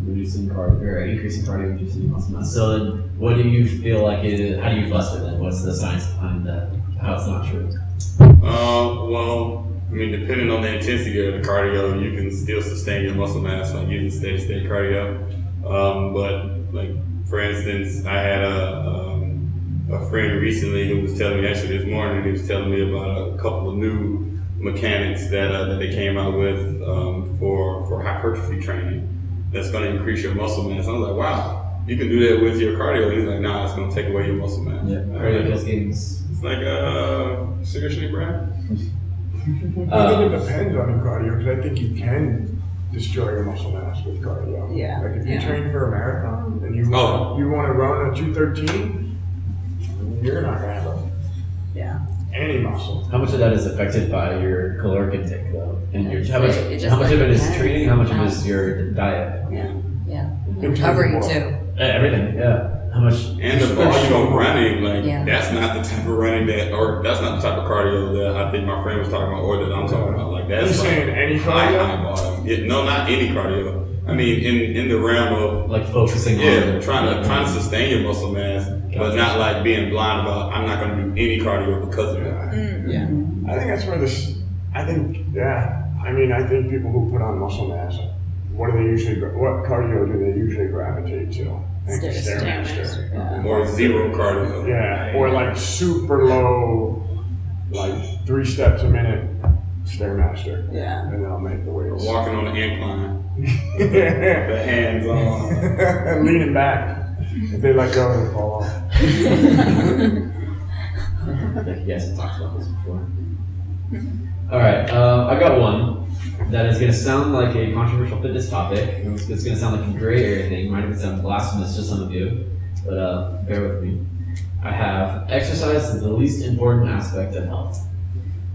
Speaker 1: Reducing cardio or increasing cardio, reducing muscle mass. So then, what do you feel like it? How do you bust it then? What's the science behind that? How it's not true?
Speaker 10: Well, depending on the intensity of the cardio, you can still sustain your muscle mass like using steady state cardio. But like, for instance, I had a friend recently who was telling me, actually this morning, he was telling me about a couple of new mechanics that they came out with for hypertrophy training that's going to increase your muscle mass. I was like, wow, you can do that with your cardio. He's like, nah, it's going to take away your muscle mass.
Speaker 1: Yeah, cardio kills gains.
Speaker 10: It's like, seriously, Brad?
Speaker 3: I think it depends on your cardio, because I think you can destroy your muscle mass with cardio.
Speaker 7: Yeah.
Speaker 3: Like if you
Speaker 2: Yeah.
Speaker 3: train for a marathon and you want to run a 2:13, you're not gonna have any muscle.
Speaker 1: How much of that is affected by your caloric intake, though? And your, how much
Speaker 2: It just,
Speaker 1: of it is
Speaker 2: depends.
Speaker 1: training? How much of it is your diet?
Speaker 2: Yeah.
Speaker 3: In terms
Speaker 2: Recovery
Speaker 3: of what?
Speaker 2: too.
Speaker 1: Everything. Yeah. How much?
Speaker 10: And the volume of running, like,
Speaker 2: Yeah.
Speaker 10: that's not the type of running that's not the type of cardio that I think my friend was talking about or that I'm talking about. Like,
Speaker 3: Are you
Speaker 10: that's like
Speaker 3: saying any
Speaker 10: high
Speaker 3: cardio?
Speaker 10: volume. No, not any cardio. In the realm of,
Speaker 1: Like focusing on
Speaker 10: trying to sustain your muscle mass, but not like being blind about, I'm not going to do any cardio because of that.
Speaker 7: Yeah.
Speaker 3: I think that's where I think people who put on muscle mass, what cardio do they usually gravitate to? I think Stairmaster.
Speaker 7: Yeah.
Speaker 10: Or zero cardio.
Speaker 3: Yeah, or like super low, like 3 steps a minute Stairmaster.
Speaker 7: Yeah.
Speaker 3: And then I'll make the weights.
Speaker 10: Walking on the incline, the hands on.
Speaker 3: Leaning back. If they let go, they fall off.
Speaker 1: I think you guys have talked about this before. All right, I got one that is going to sound like a controversial fitness topic. It's going to sound like a gray area thing. Might even sound blasphemous to some of you, but bear with me. I have exercise is the least important aspect of health.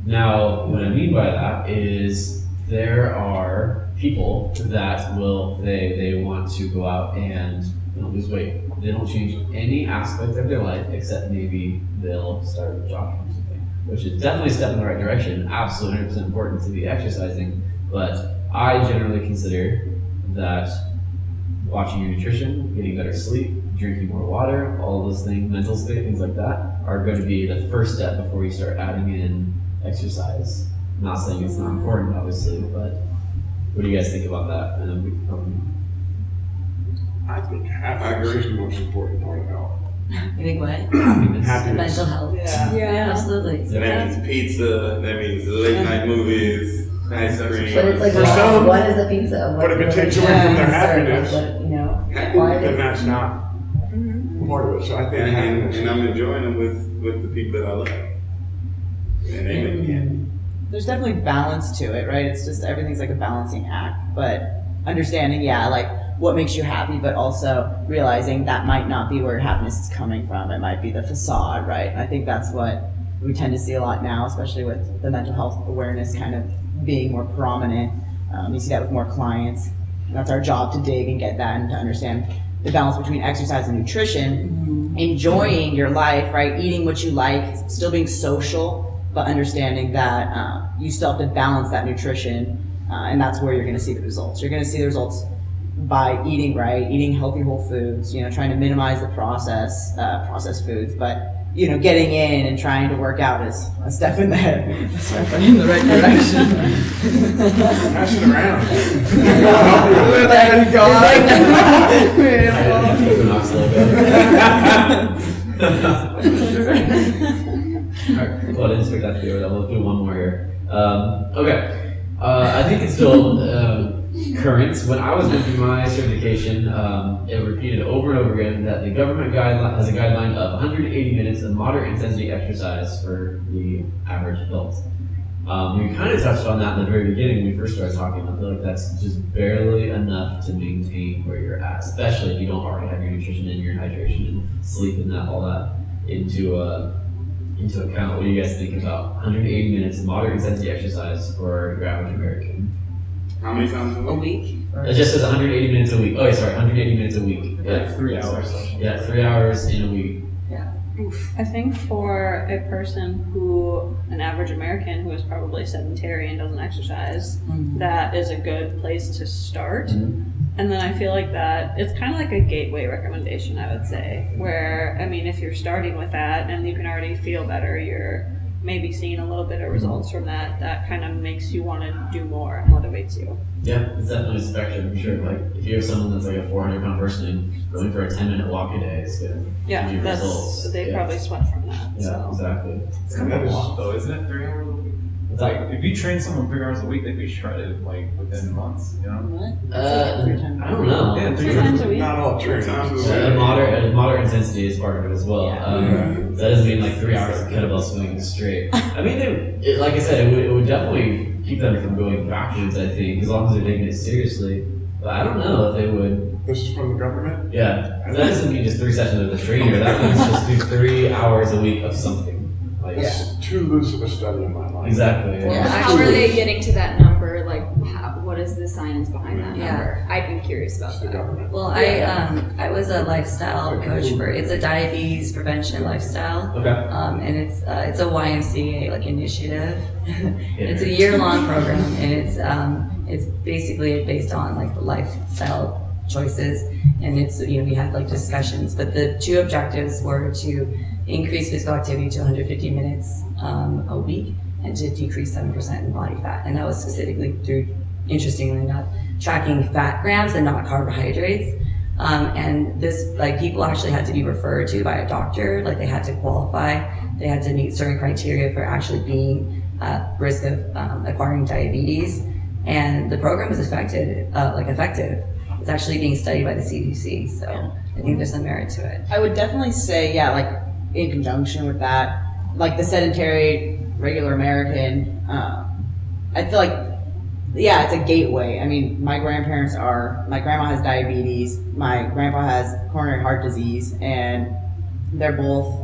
Speaker 1: Now, what I mean by that is there are people that they want to go out and lose weight. They don't change any aspect of their life except maybe they'll start jogging or something, which is definitely a step in the right direction. Absolutely 100% important to be exercising, but I generally consider that watching your nutrition, getting better sleep, drinking more water, all those things, mental state, things like that, are going to be the first step before you start adding in exercise. I'm not saying it's not important, obviously, but what do you guys think about that?
Speaker 3: I think happiness is the most important part of health.
Speaker 2: You think what?
Speaker 3: Happiness.
Speaker 2: Mental health.
Speaker 8: Yeah.
Speaker 2: Absolutely.
Speaker 10: So that means pizza, that means late night movies, ice cream.
Speaker 2: But it's like,
Speaker 3: For some-
Speaker 2: what is a pizza?
Speaker 3: but if it takes away from their happiness, then that's not part of it. So I think happiness.
Speaker 10: And I'm enjoying them with the people that I love. And they make me happy.
Speaker 7: There's definitely balance to it, right? It's just everything's like a balancing act, but understanding, yeah, like what makes you happy, but also realizing that might not be where happiness is coming from. It might be the facade, right? And I think that's what we tend to see a lot now, especially with the mental health awareness kind of being more prominent. You see that with more clients. And that's our job to dig and get that and to understand the balance between exercise and nutrition, enjoying your life, right? Eating what you like, still being social, but understanding that you still have to balance that nutrition, and that's where you're going to see the results. You're going to see the results by eating right, eating healthy whole foods, trying to minimize the processed foods, but getting in and trying to work out is a step in the right direction.
Speaker 3: Pass it around.
Speaker 1: Alright, well, I didn't expect that to be over. We'll do one more here. Okay. I think it's still current. When I was going through my certification, it repeated over and over again that the government guideline has a guideline of 180 minutes of moderate intensity exercise for the average adult. We kind of touched on that in the very beginning when we first started talking. I feel like that's just barely enough to maintain where you're at, especially if you don't already have your nutrition and your hydration and sleep and all that into account. What do you guys think about 180 minutes of moderate intensity exercise for your average American?
Speaker 10: How many times
Speaker 2: A week?
Speaker 1: It just says 180 minutes a week. Oh, yeah, sorry, 180 minutes a week.
Speaker 9: Yeah, 3 hours.
Speaker 1: Yeah, 3 hours in a week.
Speaker 8: I think for a person an average American who is probably sedentary and doesn't exercise, that is a good place to start. And then I feel like that it's kind of like a gateway recommendation, I would say, where, I mean, if you're starting with that and you can already feel better, you're maybe seeing a little bit of results from that kind of makes you want to do more and motivates you.
Speaker 1: Yeah, it's definitely a spectrum for sure. Like, if you have someone that's like a 400-pound person and going for a 10-minute walk a day, it's going to give you results.
Speaker 8: They probably sweat from that.
Speaker 1: Yeah,
Speaker 8: So.
Speaker 1: Exactly.
Speaker 9: It's kind of a lot though, isn't it? 3 hours a week? Like, if you train someone 3 hours a week, they'd be shredded like within months, I don't know.
Speaker 1: Yeah,
Speaker 8: 3 times a week.
Speaker 3: Not all true.
Speaker 1: Moderate intensity is part of it as well. That doesn't mean like 3 hours of kettlebell swinging straight. I mean, like I said, it would definitely keep them from going backwards, I think, as long as they're taking it seriously. But I don't know if they would.
Speaker 3: This is from the government?
Speaker 1: Yeah. That doesn't mean just 3 sessions of the trainer. That means just do 3 hours a week of something. Like,
Speaker 3: It's too loose of a study in my mind.
Speaker 1: Exactly.
Speaker 4: Well,
Speaker 1: Yeah.
Speaker 4: how are they getting to that number? Like, what is the science behind that
Speaker 2: Yeah.
Speaker 4: number? I'd be curious about
Speaker 3: It's the
Speaker 4: that.
Speaker 3: government.
Speaker 2: Well, I was a lifestyle coach it's a diabetes prevention lifestyle.
Speaker 1: Okay.
Speaker 2: And it's a YMCA initiative. It's a year-long program, and it's basically based on the lifestyle choices, and it's we had discussions, but the 2 objectives were to increase physical activity to 150 minutes a week and to decrease 7% in body fat, and that was specifically through, interestingly enough, tracking fat grams and not carbohydrates. And this, people actually had to be referred to by a doctor, they had to qualify, they had to meet certain criteria for actually being at risk of acquiring diabetes. And the program is effective. It's actually being studied by the CDC, so I think there's some merit to it.
Speaker 7: I would definitely say, in conjunction with that, the sedentary, regular American, I feel it's a gateway. I mean, my grandma has diabetes, my grandpa has coronary heart disease, and they're both,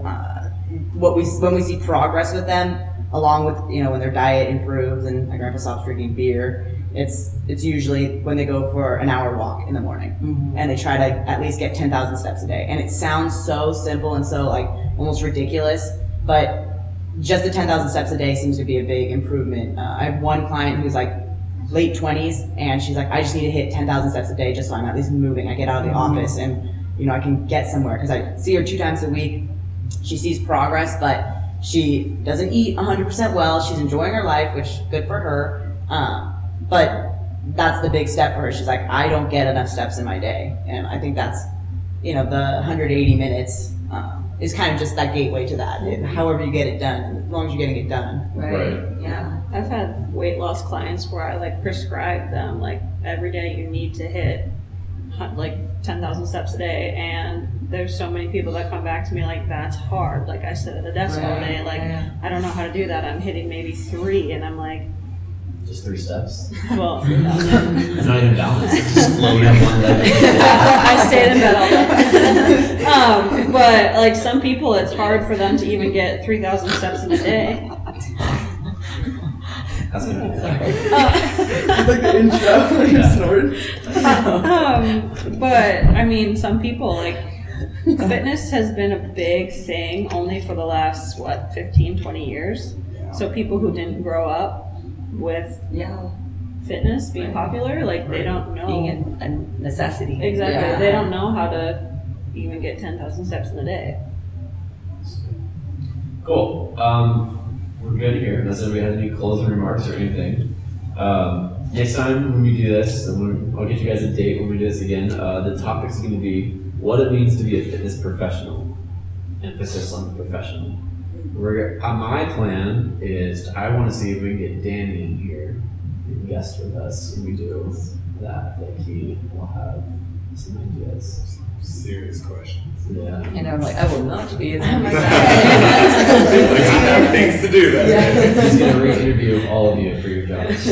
Speaker 7: when we see progress with them, along with, when their diet improves and my grandpa stops drinking beer, it's usually when they go for an hour walk in the morning, and they try to at least get 10,000 steps a day. And it sounds so simple and so almost ridiculous, but just the 10,000 steps a day seems to be a big improvement. I have one client who's late 20s, and she's I just need to hit 10,000 steps a day just so I'm at least moving. I get out of the office and I can get somewhere, because I see her 2 times a week. She sees progress, but she doesn't eat 100% well. She's enjoying her life, which is good for her. But that's the big step for her. She's like, I don't get enough steps in my day. And I think that's, the 180 minutes is kind of just that gateway to that. However you get it done, as long as you're getting it done.
Speaker 2: Right. Yeah.
Speaker 8: I've had weight loss clients where I like prescribe them like every day you need to hit like 10,000 steps a day, and there's so many people that come back to me like, that's hard. Like I sit at a desk all day, like I don't know how to do that. I'm hitting maybe 3, and I'm like,
Speaker 1: just 3 steps.
Speaker 8: well,
Speaker 1: It's not even balanced. It's just floating on one leg.
Speaker 8: I stayed in bed all day. But like some people, it's hard for them to even get 3,000 steps in a day.
Speaker 1: That's gonna be
Speaker 7: Like the intro when you snored.
Speaker 8: But I mean, some people like fitness has been a big thing only for the last 15, 20 years. So people who didn't grow up with fitness being popular, like they don't know
Speaker 2: Being a necessity.
Speaker 8: exactly.
Speaker 2: Yeah.
Speaker 8: They don't know how to even get 10,000 steps in a day.
Speaker 1: Cool. We're good here. Unless anybody has any closing remarks or anything. Next time when we do this, I'll get you guys a date when we do this again. The topic's going to be what it means to be a fitness professional. Emphasis on the professional. My plan is I want to see if we can get Danny in here and guest with us when we do that. Like he will have some ideas.
Speaker 10: Serious questions.
Speaker 1: Yeah.
Speaker 2: And I'm like, I will not be in
Speaker 10: Like, I have things to do that day.
Speaker 1: He's going to re-interview all of you for your jobs.